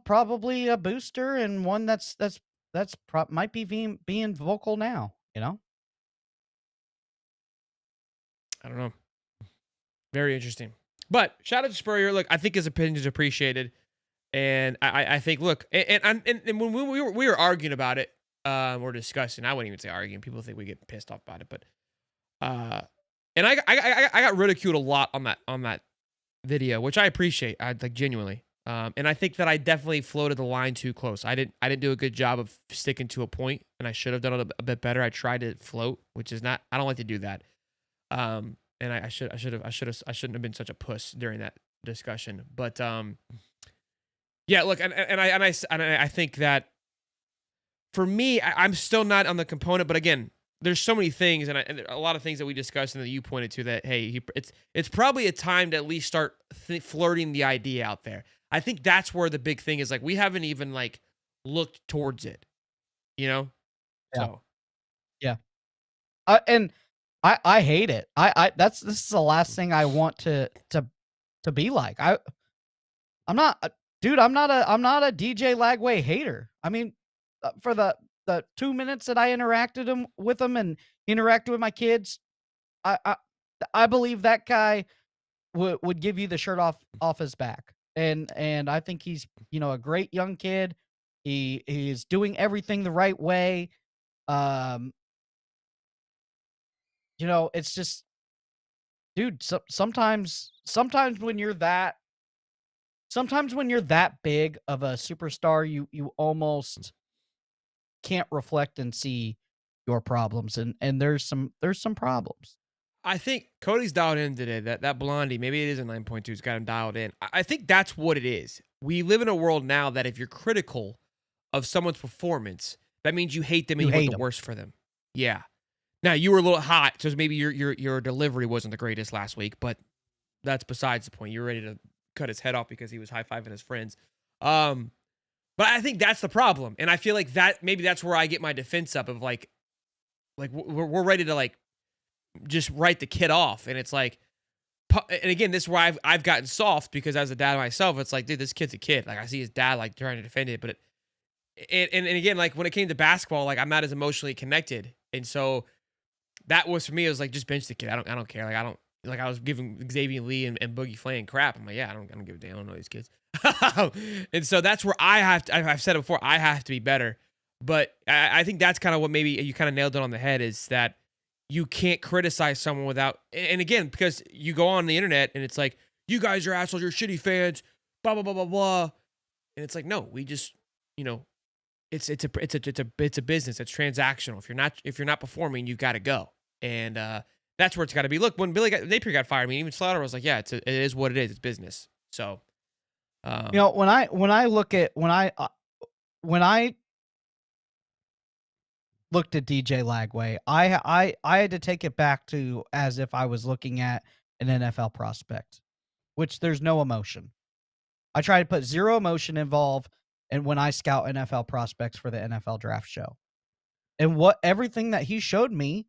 probably a booster and one that's might be being vocal now. I don't know. Very interesting. But shout out to SPurrier. Look, I think his opinion is appreciated, and I think look, and when we were arguing about it, or discussing, I wouldn't even say arguing. People think we get pissed off about it, but and I got ridiculed a lot on that video, which I appreciate. I like genuinely, and I think that I definitely floated the line too close. I didn't do a good job of sticking to a point, and I should have done it a bit better. I tried to float, which is not. I don't like to do that. And I shouldn't have been such a puss during that discussion. But yeah, look, and I think that for me, I'm still not on the component. But again, there's so many things, and a lot of things that we discussed and that you pointed to that hey, it's probably a time to at least start flirting the idea out there. I think that's where the big thing is. Like we haven't even like looked towards it, Yeah. So yeah, and. I hate it. This is the last thing I want to be like. I'm not a DJ Lagway hater. I mean, for the 2 minutes that I interacted with him and interacted with my kids, I believe that guy would give you the shirt off his back. And I think he's a great young kid. He's doing everything the right way. It's just, dude, sometimes when you're that big of a superstar, you almost can't reflect and see your problems. And there's some problems. I think Cody's dialed in today. That Blondie, maybe it is a 9.2. It's got him dialed in. I think that's what it is. We live in a world now that if you're critical of someone's performance, that means you hate them and you want the worst for them. Yeah. Now, you were a little hot, so maybe your delivery wasn't the greatest last week, but that's besides the point. You're ready to cut his head off because he was high-fiving his friends. But I think that's the problem, and I feel like maybe that's where I get my defense up of like we're ready to like just write the kid off, and it's like, and again, this is where I've gotten soft because as a dad myself, it's like, dude, this kid's a kid. Like I see his dad like trying to defend it, but and again, like when it came to basketball, like I'm not as emotionally connected, and so. That was for me. It was like just bench the kid. I don't care. Like I was giving Xavier Lee and Boogie Flay crap. I'm like, yeah, I don't give a damn. I don't know these kids. And so that's where I've said it before. I have to be better. But I think that's kind of what maybe you kind of nailed it on the head is that you can't criticize someone without. And again, because you go on the internet and it's like, you guys are assholes. You're shitty fans. Blah blah blah blah blah. And it's like, no, we just it's a business. It's transactional. If you're not performing, you've got to go. And that's where it's got to be. Look, when Napier got fired, I mean, even Slaughter was like, yeah, it is what it is. It's business. So, when I looked at DJ Lagway, I had to take it back to as if I was looking at an NFL prospect, which there's no emotion. I try to put zero emotion involved, and when I scout NFL prospects for the NFL draft show, and everything that he showed me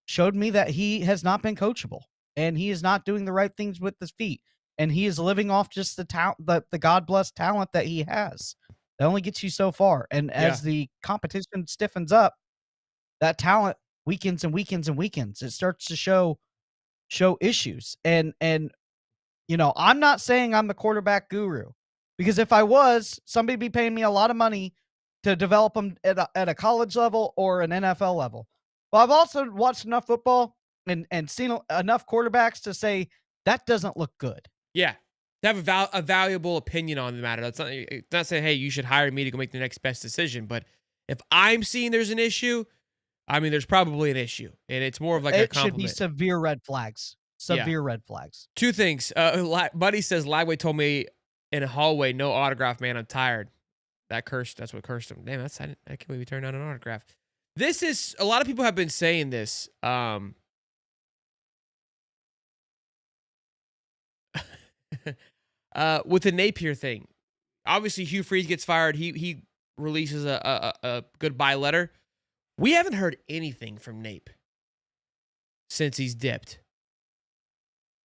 that he has not been coachable and he is not doing the right things with his feet. And he is living off just the God blessed talent that he has. That only gets you so far. And as the competition stiffens up, that talent weakens and weakens and weakens. It starts to show issues. And I'm not saying I'm the quarterback guru, because if I was, somebody'd be paying me a lot of money to develop them at a college level or an NFL level. But I've also watched enough football and seen enough quarterbacks to say that doesn't look good. Yeah. To have a valuable opinion on the matter. That's not saying, hey, you should hire me to go make the next best decision. But if I'm seeing there's an issue, I mean, there's probably an issue. And it's more of like a compliment. It should be severe red flags. Severe red flags. Two things. Buddy says, Lagway told me in a hallway, no autograph, man. I'm tired. That's what cursed him. Damn, I can't believe he turned down an autograph. This is, a lot of people have been saying this. With the Napier thing. Obviously, Hugh Freeze gets fired. He releases a goodbye letter. We haven't heard anything from Nape since he's dipped.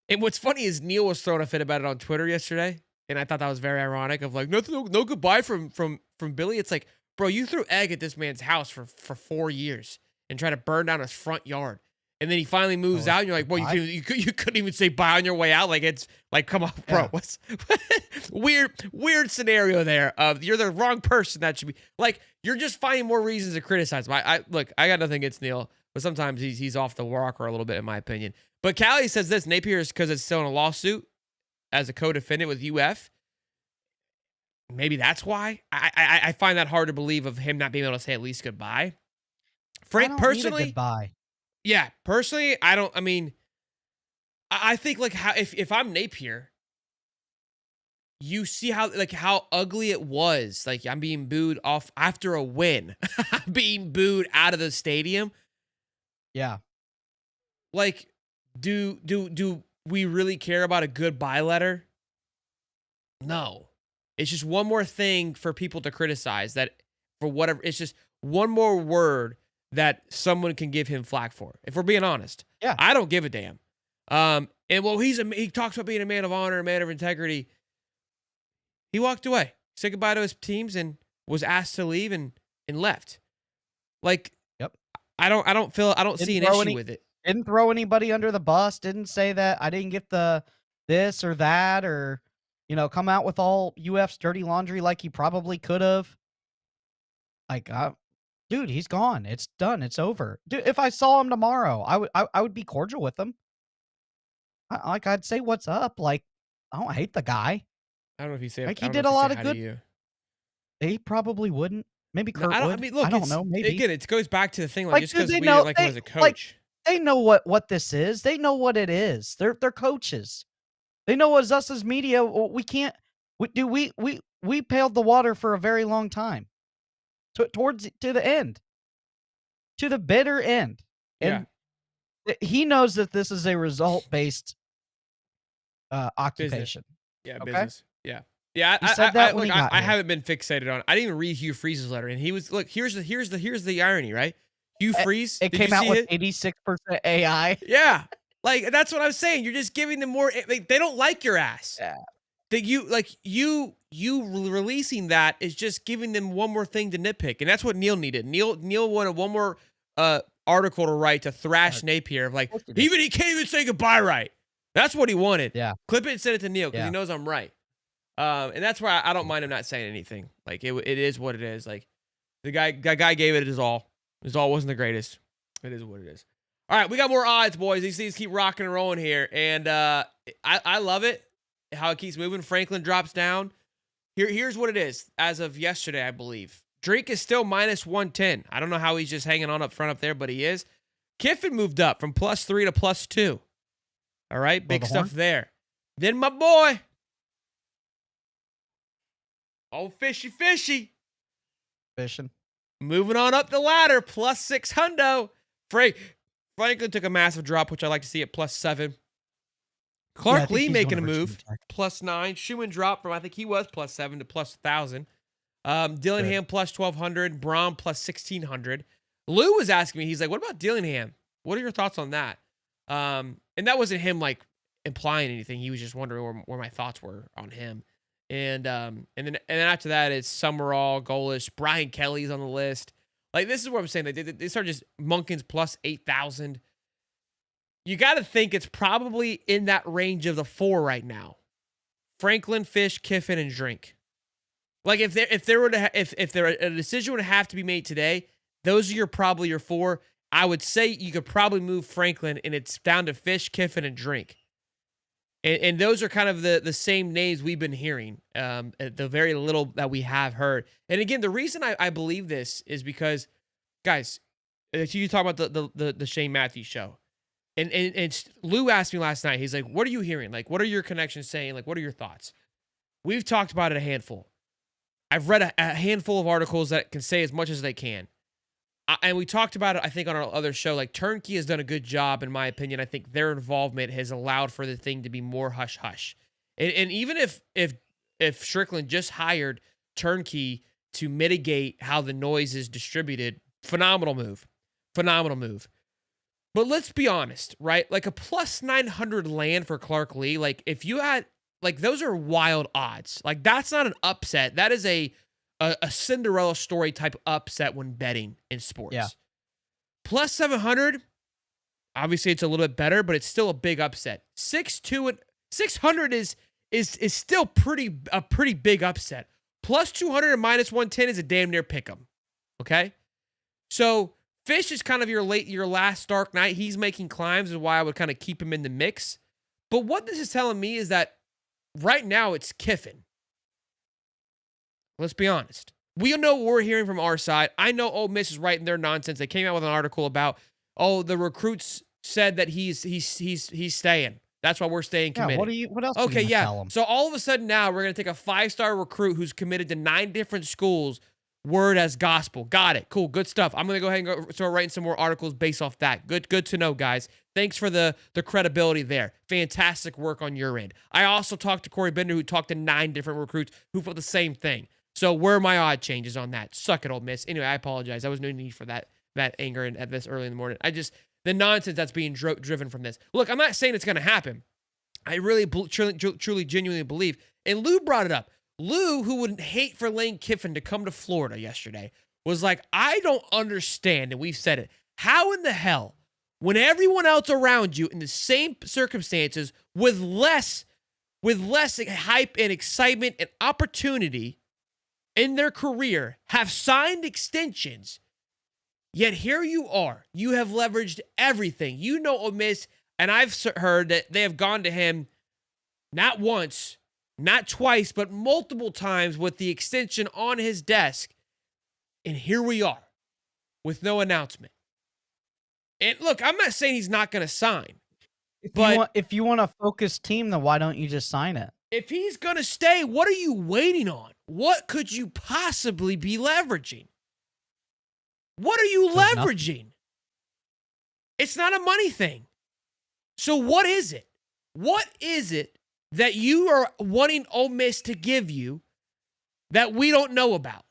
And what's funny is Neil was throwing a fit about it on Twitter yesterday, and I thought that was very ironic. Of like, no goodbye from Billy. It's like, bro, you threw egg at this man's house for 4 years and tried to burn down his front yard, and then he finally moves out, and you're like, well, you couldn't even say bye on your way out. Like, it's like, come on, bro. What's weird scenario there? You're the wrong person. That should be like, you're just finding more reasons to criticize him. Look, I got nothing against Neil, but sometimes he's off the rocker a little bit, in my opinion. But Callie says this, Napier is because it's still in a lawsuit as a co-defendant with UF. Maybe that's why. I find that hard to believe of him not being able to say at least goodbye. Frank, personally, goodbye. Yeah, personally, I think like how if I'm Napier, you see how ugly it was. Like, I'm being booed off after a win, being booed out of the stadium. Yeah. Like, do we really care about a goodbye letter? No. It's just one more thing for people to criticize, that for whatever, it's just one more word that someone can give him flack for. If we're being honest. Yeah. I don't give a damn. And well, he talks about being a man of honor, a man of integrity. He walked away, said goodbye to his teams, and was asked to leave and left. Like, yep. I don't see an issue with it. Didn't throw anybody under the bus. Didn't say that I didn't get the this or that, or come out with all UF's dirty laundry like he probably could have. Like, dude, he's gone. It's done. It's over. Dude, if I saw him tomorrow, I would be cordial with him. I'd say what's up. Like, I don't hate the guy. I don't know if he said. Like, he did a lot of good. He probably wouldn't. Maybe Kurt would. I don't know. Maybe again, it goes back to the thing. Like just because we know, didn't like him as a coach. Like, they know what this is. They know what it is. They're coaches. They know as us as media, we can't. We paled the water for a very long time. To the end. To the bitter end. And he knows that this is a result-based occupation. Business. Yeah, okay? Business. Yeah. Yeah, I haven't been fixated on it. I didn't even read Hugh Freeze's letter, and he was here's the irony, right? Hugh Freeze, it came out with 86% AI. Yeah, like that's what I was saying. You're just giving them more. Like, they don't like your ass. Yeah. That you releasing that is just giving them one more thing to nitpick, and that's what Neil needed. Neil wanted one more article to write to thrash Napier of like, he can't even say goodbye right. That's what he wanted. Yeah. Clip it and send it to Neil because he knows I'm right. And that's why I don't mind him not saying anything. Like, it is what it is. Like, the guy gave it his all. His all wasn't the greatest. It is what it is. All right, we got more odds, boys. These things keep rocking and rolling here, and I love it how it keeps moving. Franklin drops down. Here's what it is as of yesterday, I believe. Drink is still minus 110. I don't know how he's just hanging on up front up there, but he is. Kiffin moved up from +3 to +2. All right, big stuff there. Then my boy. Oh, fishy. Fishing. Moving on up the ladder, +600. Franklin took a massive drop, which I like to see at +7. Clark Lee making a move, +9. Schumann dropped from, I think he was +7 to +1,000. Dillingham +1,200. Braun +1,600. Lou was asking me, he's like, what about Dillingham? What are your thoughts on that? And that wasn't him like implying anything. He was just wondering where my thoughts were on him. And then after that, it's Summerall, Golish, Brian Kelly's on the list. Like, this is what I'm saying. They start just Munkins plus 8,000. You got to think it's probably in that range of the 4 right now. Franklin, Fish, Kiffin, and Drink. Like, if a decision would have to be made today, those are probably your 4. I would say you could probably move Franklin, and it's down to Fish, Kiffin, and Drink. And those are kind of the same names we've been hearing, the very little that we have heard. And again, the reason I believe this is because, guys, you talk about the Shane Matthews show. And Lou asked me last night, he's like, what are you hearing? Like, what are your connections saying? Like, what are your thoughts? We've talked about it a handful. I've read a handful of articles that can say as much as they can. And we talked about it, I think, on our other show. Like, Turnkey has done a good job, in my opinion. I think their involvement has allowed for the thing to be more hush-hush. And even if Strickland just hired Turnkey to mitigate how the noise is distributed, phenomenal move. Phenomenal move. But let's be honest, right? Like, a plus 900 land for Clark Lee, like, if you had, like, those are wild odds. Like, that's not an upset. That is a Cinderella story type upset when betting in sports. Yeah. Plus 700, obviously it's a little bit better, but it's still a big upset. 6-2 and 600 is still a pretty big upset. Plus 200 and minus 110 is a damn near pick 'em. Okay? So Fish is kind of your last dark night. He's making climbs, is why I would kind of keep him in the mix. But what this is telling me is that right now it's Kiffin. Let's be honest. We know what we're hearing from our side. I know Ole Miss is writing their nonsense. They came out with an article about, the recruits said that he's staying. That's why we're staying committed. Yeah, what else? Okay, yeah. Tell them? So all of a sudden now we're going to take a 5-star recruit who's committed to 9 different schools, word as gospel. Got it. Cool. Good stuff. I'm going to go ahead and start writing some more articles based off that. Good to know, guys. Thanks for the credibility there. Fantastic work on your end. I also talked to Corey Bender, who talked to 9 different recruits who felt the same thing. So where are my odd changes on that? Suck it, Ole Miss. Anyway, I apologize. There was no need for that anger at this early in the morning. The nonsense that's being driven from this. Look, I'm not saying it's going to happen. I really truly, genuinely believe. And Lou brought it up. Lou, who would hate for Lane Kiffin to come to Florida yesterday, was like, I don't understand, and we've said it. How in the hell, when everyone else around you in the same circumstances with less hype and excitement and opportunity in their career have signed extensions, yet here you are. You have leveraged everything. You know Ole Miss, and I've heard that they have gone to him not once, not twice, but multiple times with the extension on his desk. And here we are with no announcement. And look, I'm not saying he's not going to sign. If you want a focused team, then why don't you just sign it? If he's going to stay, what are you waiting on? What could you possibly be leveraging? What are you leveraging? Nothing. It's not a money thing. So what is it? What is it that you are wanting Ole Miss to give you that we don't know about?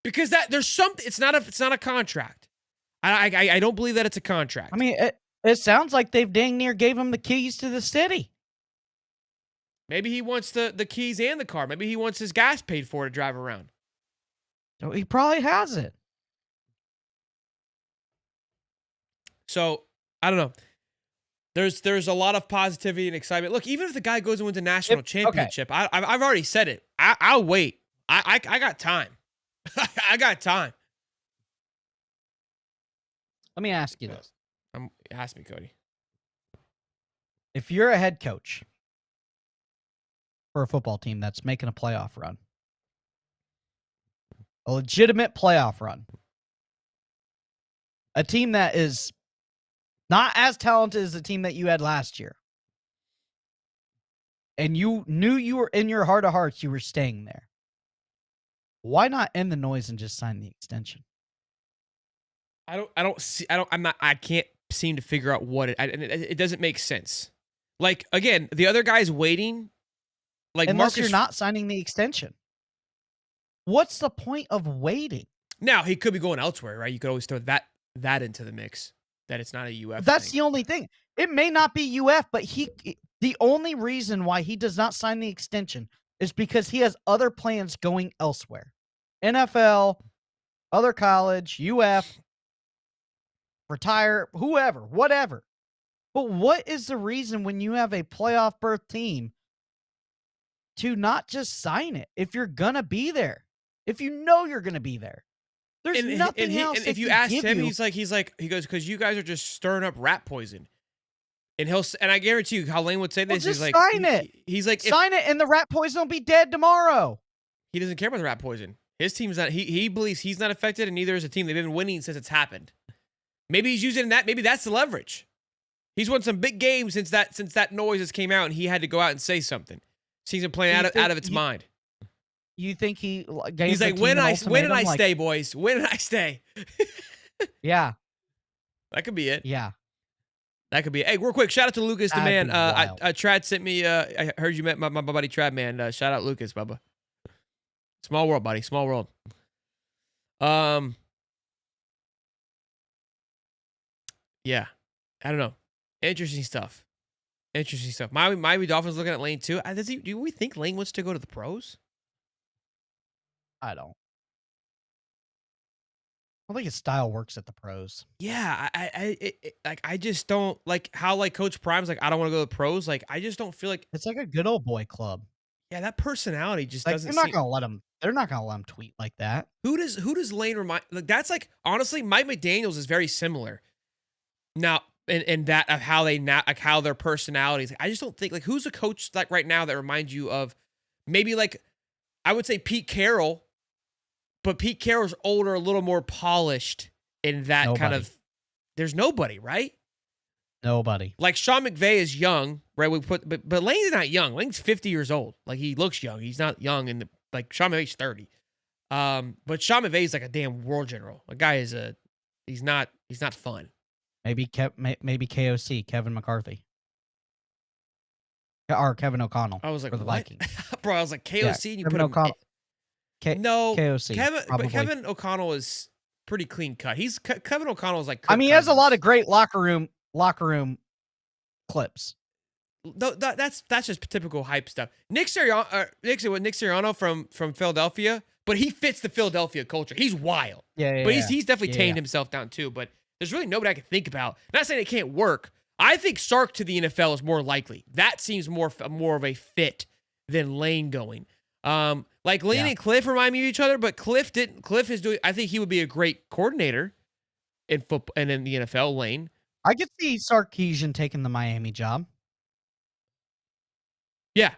Because there's something. It's not a contract. I don't believe that it's a contract. I mean, it sounds like they've dang near gave him the keys to the city. Maybe he wants the keys and the car. Maybe he wants his gas paid for to drive around. So he probably has it. So I don't know. There's a lot of positivity and excitement. Look, even if the guy goes and wins a national championship, okay. I've already said it. I'll wait. I got time. I got time. Let me ask you this. Ask me, Cody. If you're a head coach for a football team that's making a playoff run, a legitimate playoff run, a team that is not as talented as the team that you had last year, and you knew you were in your heart of hearts you were staying there, why not end the noise and just sign the extension? I can't seem to figure out what it doesn't make sense. Like, again, the other guy's waiting. Like, unless you're not signing the extension. What's the point of waiting? Now, he could be going elsewhere, right? You could always throw that into the mix, that it's not a UF That's thing. The only thing. It may not be UF, but the only reason why he does not sign the extension is because he has other plans going elsewhere. NFL, other college, UF, retire, whoever, whatever. But what is the reason when you have a playoff berth team to not just sign it if you're going to be there? If you know you're going to be there. There's nothing else. And if you ask him, he goes, because you guys are just stirring up rat poison. And I guarantee you how Lane would say this. Just he's like, sign it. He's like, sign it and the rat poison will be dead tomorrow. He doesn't care about the rat poison. His team's not, he believes he's not affected, and neither is the team. They've been winning since it's happened. Maybe he's using that. Maybe that's the leverage. He's won some big games since that noise has came out, and he had to go out and say something. Season playing out of its mind. You think he's like, when did I stay, boys? When did I stay? Yeah. That could be it. Yeah. That could be it. Hey, real quick, shout out to Lucas, the man. Trad sent me, I heard you met my buddy Trad, man. Shout out Lucas, Bubba. Small world, buddy. Small world. Yeah. I don't know. Interesting stuff. Miami Dolphins looking at Lane too. Do we think Lane wants to go to the pros? I don't think his style works at the pros. Yeah, I just don't like how like Coach Prime's like, I don't want to go to the pros. Like, I just don't feel like it's like a good old boy club. Yeah, that personality just like, doesn't. They're not gonna let him tweet like that. Who does Lane remind? Like, that's like, honestly, Mike McDaniels is very similar. Now, in that of how how their personalities. I just don't think like who's a coach like right now that reminds you of maybe like I would say Pete Carroll. But Pete Carroll's older, a little more polished in that kind of. There's nobody, right? Nobody. Like Sean McVay is young, right? But Lane's not young. Lane's 50 years old. Like, he looks young. He's not young, and like Sean McVay's 30. But Sean McVay's like a damn world general. The guy is he's not fun. Maybe KOC, Kevin McCarthy, or Kevin O'Connell. I was like, for the what? Vikings. Bro, I was like, KOC, and you Kevin put O'Connell. No, KOC. but Kevin O'Connell is pretty clean cut. Kevin O'Connell is like. I mean, he has a lot of great locker room clips. That's just typical hype stuff. Nick Sirianno from Philadelphia, but he fits the Philadelphia culture. He's wild. Yeah. But he's definitely tamed himself down too. But there's really nobody I can think about. Not saying it can't work. I think Sark to the NFL is more likely. That seems more of a fit than Lane going. Like Lane and Cliff remind me of each other, but Cliff is doing. I think he would be a great coordinator in football and in the NFL. Lane, I could see Sarkisian taking the Miami job. Yeah,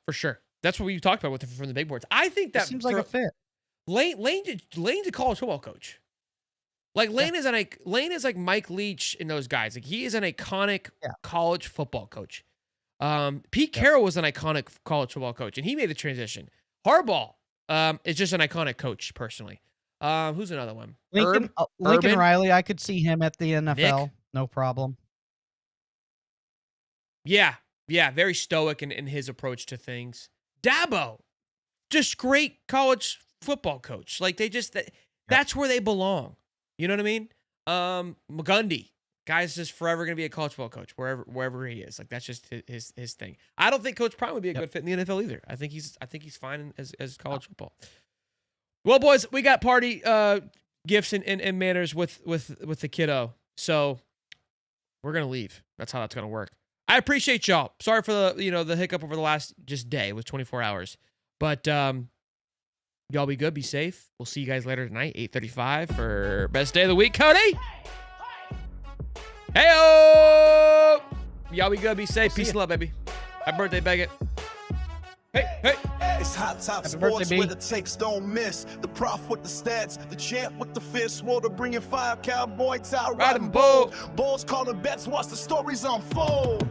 for sure. That's what we talked about from the big boards. I think that seems like a fit. Lane's a college football coach. Like Lane is like Mike Leach and those guys. Like, he is an iconic college football coach. Pete Carroll was an iconic college football coach, and he made the transition. Harbaugh is just an iconic coach, personally. Who's another one? Lincoln Riley, I could see him at the NFL. No problem. Yeah, very stoic in his approach to things. Dabo, just great college football coach. Like, that's where they belong. You know what I mean? McGundy. Guy's just forever going to be a college football coach wherever he is. Like, that's just his thing. I don't think Coach Prime would be a good fit in the NFL either. I think he's fine as college football. Well, boys, we got party gifts and manners with the kiddo. So we're going to leave. That's how that's going to work. I appreciate y'all. Sorry for the hiccup over the last just day. It was 24 hours. But y'all be good. Be safe. We'll see you guys later tonight, 8:35 for best day of the week. Cody! Hey-o! Y'all be good, be safe. Peace and love, baby. Happy birthday, Baggett. Hey. It's Hot Top Sports where the takes don't miss. The prof with the stats, the champ with the fist. Swore to bring in 5 cowboy tie riding bull. Bulls calling bets, watch the stories unfold.